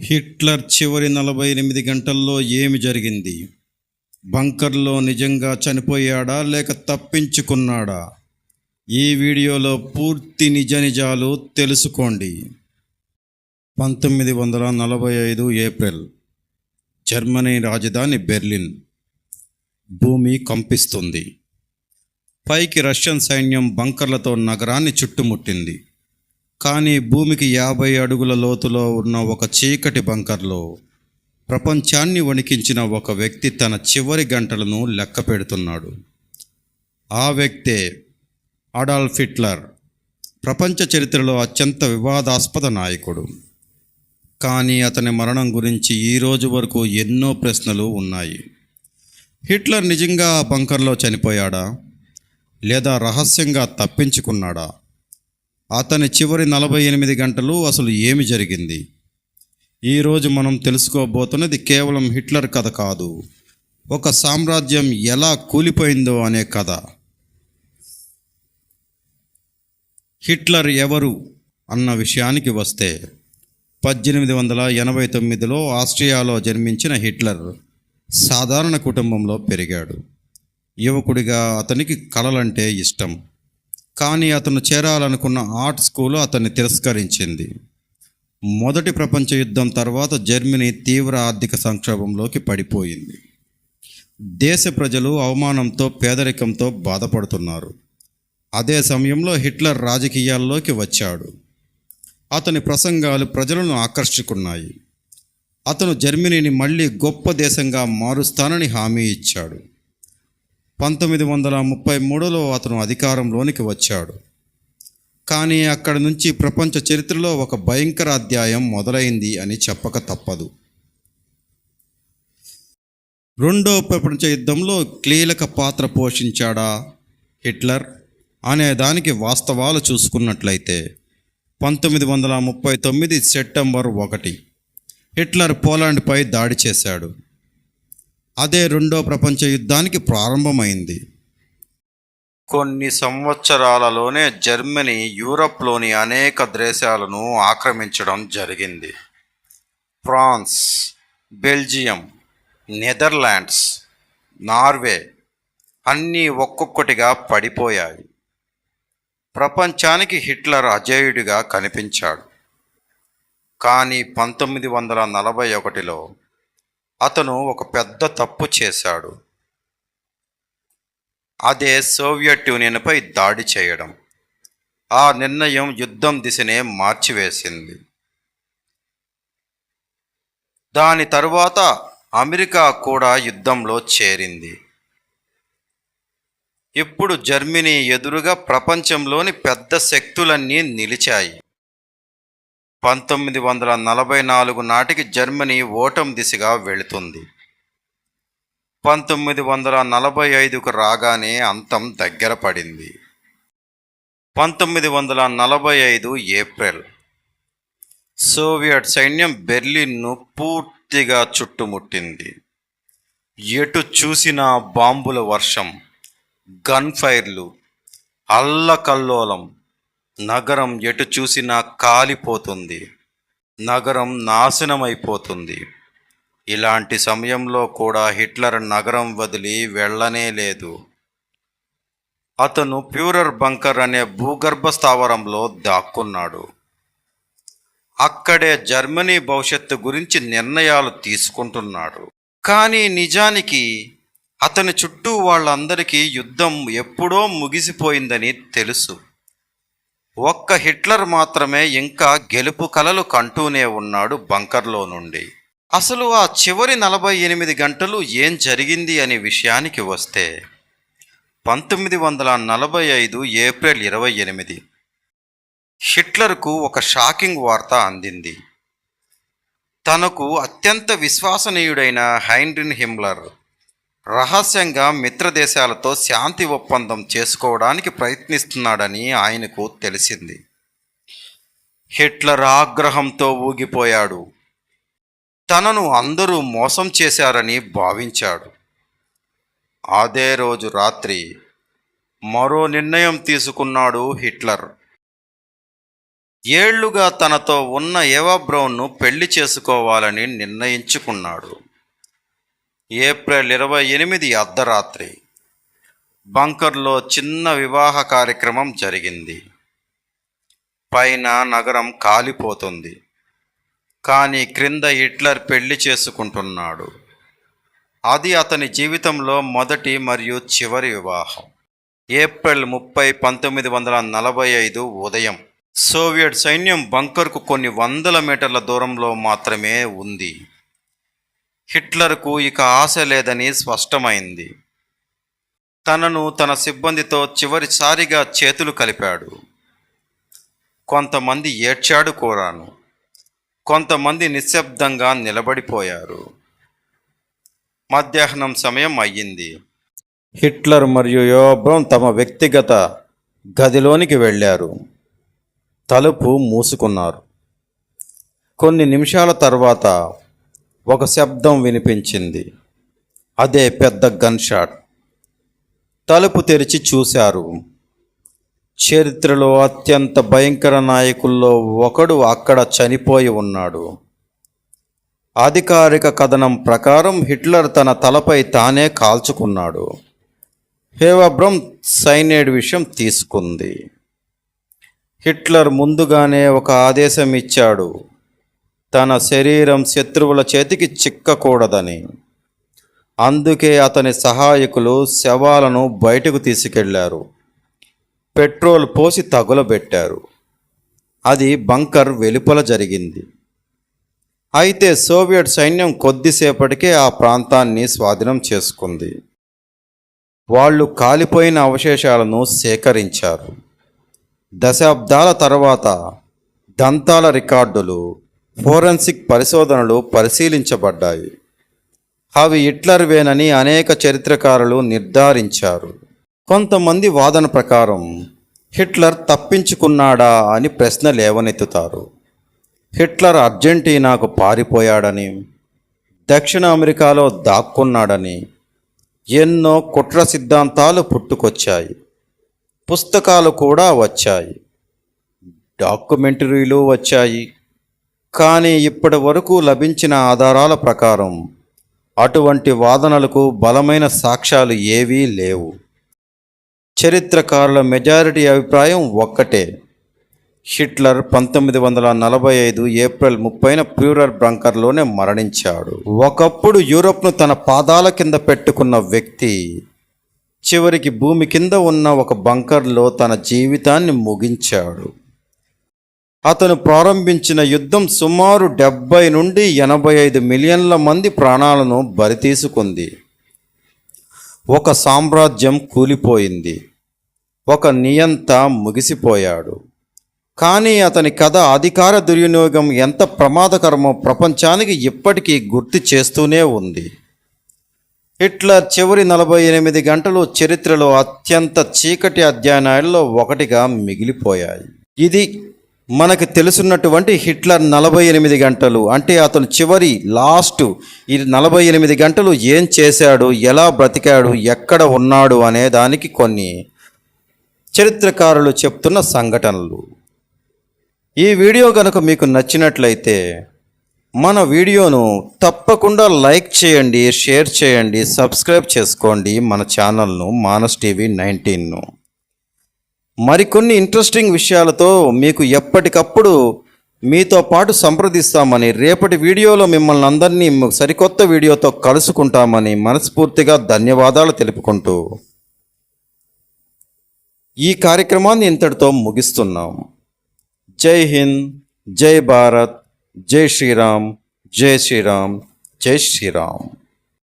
Hitler చివరి 48 గంటల్లో ఏమి జరిగింది? బంకర్లో నిజంగా చనిపోయాడా లేక తప్పించుకున్నాడా? ఈ వీడియోలో పూర్తి నిజాలు తెలుసుకోండి. 1945 ఏప్రిల్, జర్మనీ రాజధాని బెర్లిన్. భూమి కంపిస్తుంది. పైకి రష్యన్ సైన్యం బంకర్లతో నగరాన్ని చుట్టుముట్టింది. కానీ భూమికి 50 అడుగుల లోతులో ఉన్న ఒక చీకటి బంకర్లో ప్రపంచాన్ని వణికించిన ఒక వ్యక్తి తన చివరి గంటలను లెక్క పెడుతున్నాడు. ఆ వ్యక్తే అడాల్ఫ్ హిట్లర్, ప్రపంచ చరిత్రలో అత్యంత వివాదాస్పద నాయకుడు. కానీ అతని మరణం గురించి ఈ రోజు వరకు ఎన్నో ప్రశ్నలు ఉన్నాయి. హిట్లర్ నిజంగా ఆ బంకర్లో చనిపోయాడా లేదా రహస్యంగా తప్పించుకున్నాడా? అతని చివరి 48 గంటలు అసలు ఏమి జరిగింది? ఈరోజు మనం తెలుసుకోబోతున్నది కేవలం హిట్లర్ కథ కాదు, ఒక సామ్రాజ్యం ఎలా కూలిపోయిందో అనే కథ. హిట్లర్ ఎవరు అన్న విషయానికి వస్తే, 1889లో ఆస్ట్రియాలో జన్మించిన హిట్లర్ సాధారణ కుటుంబంలో పెరిగాడు. యువకుడిగా అతనికి కళలంటే ఇష్టం. కానీ అతను చేరాలనుకున్న ఆర్ట్ స్కూల్ అతన్ని తిరస్కరించింది. మొదటి ప్రపంచ యుద్ధం తర్వాత జర్మనీ తీవ్ర ఆర్థిక సంక్షోభంలోకి పడిపోయింది. దేశ ప్రజలు అవమానంతో, పేదరికంతో బాధపడుతున్నారు. అదే సమయంలో హిట్లర్ రాజకీయాల్లోకి వచ్చాడు. అతని ప్రసంగాలు ప్రజలను ఆకర్షికున్నాయి. అతను జర్మనీని మళ్ళీ గొప్ప దేశంగా మారుస్తానని హామీ ఇచ్చాడు. 1933లో అతను అధికారంలోనికి వచ్చాడు. కానీ అక్కడి నుంచి ప్రపంచ చరిత్రలో ఒక భయంకర అధ్యాయం మొదలైంది అని చెప్పక తప్పదు. రెండో ప్రపంచ యుద్ధంలో కీలక పాత్ర పోషించాడా హిట్లర్ అనే దానికి వాస్తవాలు చూసుకున్నట్లయితే, 1939 సెప్టెంబర్ 1 హిట్లర్ పోలాండ్పై దాడి చేశాడు. అదే రెండో ప్రపంచ యుద్ధానికి ప్రారంభమైంది. కొన్ని సంవత్సరాలలోనే జర్మనీ యూరప్లోని అనేక దేశాలను ఆక్రమించడం జరిగింది. ఫ్రాన్స్, బెల్జియం, నెదర్లాండ్స్, నార్వే అన్నీ ఒక్కొక్కటిగా పడిపోయాయి. ప్రపంచానికి హిట్లర్ అజేయుడిగా కనిపించాడు. కానీ 1941లో అతను ఒక పెద్ద తప్పు చేశాడు. అదే సోవియట్ యూనియన్పై దాడి చేయడం. ఆ నిర్ణయం యుద్ధం దిశనే మార్చివేసింది. దాని తరువాత అమెరికా కూడా యుద్ధంలో చేరింది. ఇప్పుడు జర్మనీ ఎదురుగా ప్రపంచంలోని పెద్ద శక్తులన్నీ నిలిచాయి. 1944 నాటికి జర్మనీ ఓటమి దిశగా వెళుతుంది. 1945కు రాగానే అంతం దగ్గర పడింది. 1945 ఏప్రిల్, సోవియట్ సైన్యం బెర్లిన్ను పూర్తిగా చుట్టుముట్టింది. ఎటు చూసినా బాంబుల వర్షం, గన్ ఫైర్లు, అల్లకల్లోలం. నగరం ఎటు చూసినా కాలిపోతుంది. నగరం నాశనమైపోతుంది. ఇలాంటి సమయంలో కూడా హిట్లర్ నగరం వదిలి వెళ్ళనే లేదు. అతను ప్యూరర్ బంకర్ అనే భూగర్భ స్థావరంలో దాక్కున్నాడు. అక్కడే జర్మనీ భవిష్యత్తు గురించి నిర్ణయాలు తీసుకుంటున్నాడు. కానీ నిజానికి అతని చుట్టూ వాళ్ళందరికీ యుద్ధం ఎప్పుడో ముగిసిపోయిందని తెలుసు. ఒక్క హిట్లర్ మాత్రమే ఇంకా గెలుపు కలలు కంటూనే ఉన్నాడు బంకర్లో నుండి. అసలు ఆ చివరి 48 గంటలు ఏం జరిగింది అనే విషయానికి వస్తే, 1945 ఏప్రిల్ 28 హిట్లర్కు ఒక షాకింగ్ వార్త అందింది. తనకు అత్యంత విశ్వసనీయుడైన హైన్రిచ్ హిమ్లర్ రహస్యంగా మిత్రదేశాలతో శాంతి ఒప్పందం చేసుకోవడానికి ప్రయత్నిస్తున్నాడని ఆయనకు తెలిసింది. హిట్లర్ ఆగ్రహంతో ఊగిపోయాడు. తనను అందరూ మోసం చేశారని భావించాడు. అదే రోజు రాత్రి మరో నిర్ణయం తీసుకున్నాడు హిట్లర్. ఏళ్లుగా తనతో ఉన్న ఎవా బ్రౌన్ను పెళ్లి చేసుకోవాలని నిర్ణయించుకున్నాడు. ఏప్రిల్ 28 అర్ధరాత్రి బంకర్లో చిన్న వివాహ కార్యక్రమం జరిగింది. పైన నగరం కాలిపోతుంది, కానీ క్రింద హిట్లర్ పెళ్లి చేసుకుంటున్నాడు. అది అతని జీవితంలో మొదటి మరియు చివరి వివాహం. ఏప్రిల్ 30, 1945 ఉదయం సోవియట్ సైన్యం బంకర్కు కొన్ని వందల మీటర్ల దూరంలో మాత్రమే ఉంది. హిట్లర్కు ఇక ఆశ లేదని స్పష్టమైంది. తనను తన సిబ్బందితో చివరిసారిగా చేతులు కలిపాడు. కొంతమంది ఏడ్చాడు కూడాను. కొంతమంది నిశ్శబ్దంగా నిలబడిపోయారు. మధ్యాహ్నం సమయం అయ్యింది. హిట్లర్ మరియు యోవా బ్రౌన్ తమ వ్యక్తిగత గదిలోనికి వెళ్ళారు. తలుపు మూసుకున్నారు. కొన్ని నిమిషాల తర్వాత ఒక శబ్దం వినిపించింది. అదే పెద్ద గన్ షాట్. తలుపు తెరిచి చూశారు. చరిత్రలో అత్యంత భయంకర నాయకుల్లో ఒకడు అక్కడ చనిపోయి ఉన్నాడు. అధికారిక కథనం ప్రకారం హిట్లర్ తన తలపై తానే కాల్చుకున్నాడు. యోవా బ్రౌన్ సైనైడ్ విషయం తీసుకుంది. హిట్లర్ ముందుగానే ఒక ఆదేశం ఇచ్చాడు, తన శరీరం శత్రువుల చేతికి చిక్కకూడదని. అందుకే అతని సహాయకులు శవాలను బయటకు తీసుకెళ్లారు. పెట్రోల్ పోసి తగులబెట్టారు. అది బంకర్ వెలుపల జరిగింది. అయితే సోవియట్ సైన్యం కొద్దిసేపటికే ఆ ప్రాంతాన్ని స్వాధీనం చేసుకుంది. వాళ్ళు కాలిపోయిన అవశేషాలను సేకరించారు. దశాబ్దాల తర్వాత దంతాల రికార్డులు, ఫోరెన్సిక్ పరిశోధనలు పరిశీలించబడ్డాయి. అవి హిట్లర్వేనని అనేక చరిత్రకారులు నిర్ధారించారు. కొంతమంది వాదన ప్రకారం హిట్లర్ తప్పించుకున్నాడా అని ప్రశ్న లేవనెత్తుతారు. హిట్లర్ అర్జెంటీనాకు పారిపోయాడని, దక్షిణ అమెరికాలో దాక్కున్నాడని ఎన్నో కుట్ర సిద్ధాంతాలు పుట్టుకొచ్చాయి. పుస్తకాలు కూడా వచ్చాయి, డాక్యుమెంటరీలు వచ్చాయి. కానీ ఇప్పటి వరకు లభించిన ఆధారాల ప్రకారం అటువంటి వాదనలకు బలమైన సాక్ష్యాలు ఏవీ లేవు. చరిత్రకారుల మెజారిటీ అభిప్రాయం ఒక్కటే, హిట్లర్ 1945 ఏప్రిల్ 30న ప్యూరర్ బంకర్లోనే మరణించాడు. ఒకప్పుడు యూరప్ను తన పాదాల కింద పెట్టుకున్న వ్యక్తి చివరికి భూమి కింద ఉన్న ఒక బంకర్లో తన జీవితాన్ని ముగించాడు. అతను ప్రారంభించిన యుద్ధం సుమారు 70 నుండి 85 మిలియన్ల మంది ప్రాణాలను బలితీసుకుంది. ఒక సామ్రాజ్యం కూలిపోయింది. ఒక నియంత ముగిసిపోయాడు. కానీ అతని కథ అధికార దుర్వినియోగం ఎంత ప్రమాదకరమో ప్రపంచానికి ఇప్పటికీ గుర్తు చేస్తూనే ఉంది. హిట్లర్ చివరి 48 గంటలు చరిత్రలో అత్యంత చీకటి అధ్యాయాల్లో ఒకటిగా మిగిలిపోయాయి. ఇది మనకు తెలుసున్నటువంటి హిట్లర్ 48 గంటలు. అంటే అతను చివరి ఈ 48 గంటలు ఏం చేశాడు, ఎలా బ్రతికాడు, ఎక్కడ ఉన్నాడు అనే దానికి కొన్ని చరిత్రకారులు చెప్తున్న సంఘటనలు. ఈ వీడియో కనుక మీకు నచ్చినట్లయితే మన వీడియోను తప్పకుండా లైక్ చేయండి, షేర్ చేయండి, సబ్స్క్రైబ్ చేసుకోండి మన ఛానల్ను మానస్ టీవీ 19ను. మరికొన్ని ఇంట్రెస్టింగ్ విషయాలతో మీకు ఎప్పటికప్పుడు మీతో పాటు సంప్రదిస్తామని, రేపటి వీడియోలో మిమ్మల్ని అందరినీ సరికొత్త వీడియోతో కలుసుకుంటామని మనస్ఫూర్తిగా ధన్యవాదాలు తెలుపుకుంటూ ఈ కార్యక్రమాన్ని ఇంతటితో ముగిస్తున్నాం. జై హింద్, జై భారత్, జై శ్రీరామ్, జై శ్రీరామ్, జై శ్రీరామ్.